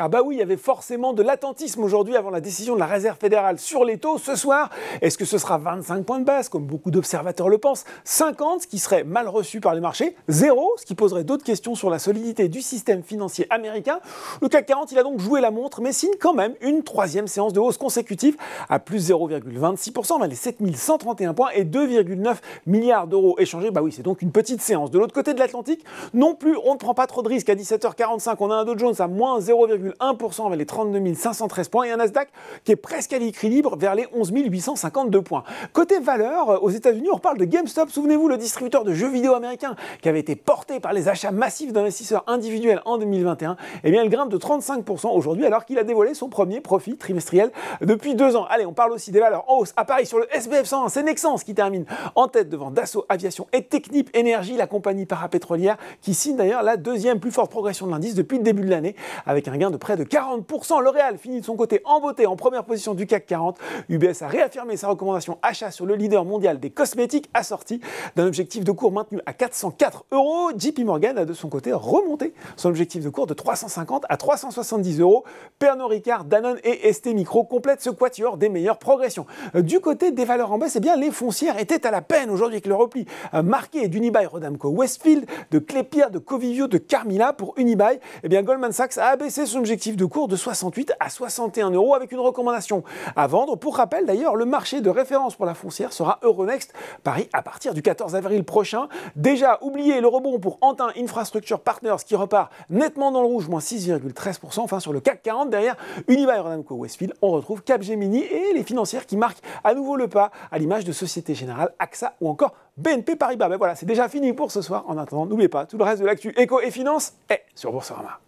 Ah bah oui, il y avait forcément de l'attentisme aujourd'hui avant la décision de la Réserve fédérale sur les taux ce soir. Est-ce que ce sera 25 points de base, comme beaucoup d'observateurs le pensent, 50, ce qui serait mal reçu par les marchés, 0, ce qui poserait d'autres questions sur la solidité du système financier américain. Le CAC 40, il a donc joué la montre, mais signe quand même une troisième séance de hausse consécutive à plus 0,26%, vers les 7131 points et 2,9 milliards d'euros échangés. Bah oui, c'est donc une petite séance. De l'autre côté de l'Atlantique, non plus, on ne prend pas trop de risques. À 17h45, on a un Dow Jones à moins 0,1% vers les 32 513 points et un Nasdaq qui est presque à l'équilibre vers les 11 852 points. Côté valeur, aux États-Unis, on reparle de GameStop. Souvenez-vous, le distributeur de jeux vidéo américain qui avait été porté par les achats massifs d'investisseurs individuels en 2021. Eh bien, il grimpe de 35% aujourd'hui alors qu'il a dévoilé son premier profit trimestriel depuis 2 ans. Allez, on parle aussi des valeurs en hausse. À Paris, sur le SBF 120, c'est Nexans qui termine en tête devant Dassault Aviation et Technip Énergie, la compagnie parapétrolière qui signe d'ailleurs la deuxième plus forte progression de l'indice depuis le début de l'année avec un gain de près de 40%. L'Oréal finit de son côté en beauté en première position du CAC 40. UBS a réaffirmé sa recommandation achat sur le leader mondial des cosmétiques assorti d'un objectif de cours maintenu à 404 €. JP Morgan a de son côté remonté son objectif de cours de 350 à 370 €. Pernod Ricard, Danone et ST Micro complètent ce quatuor des meilleures progressions. Du côté des valeurs en baisse, eh bien, les foncières étaient à la peine aujourd'hui avec le repli marqué d'Unibail Rodamco Westfield, de Klépierre, de Covivio, de Carmila. Pour Unibail, eh bien, Goldman Sachs a abaissé son objectif de cours de 68 à 61 € avec une recommandation à vendre. Pour rappel d'ailleurs, le marché de référence pour la foncière sera Euronext Paris à partir du 14 avril prochain. Déjà, oubliez le rebond pour Antin Infrastructure Partners qui repart nettement dans le rouge, moins 6,13%. Enfin, sur le CAC 40, derrière Unibail Rodamco Westfield, on retrouve Capgemini et les financières qui marquent à nouveau le pas, à l'image de Société Générale, AXA ou encore BNP Paribas. Ben voilà, c'est déjà fini pour ce soir. En attendant, n'oubliez pas, tout le reste de l'actu éco et finance est sur Boursorama.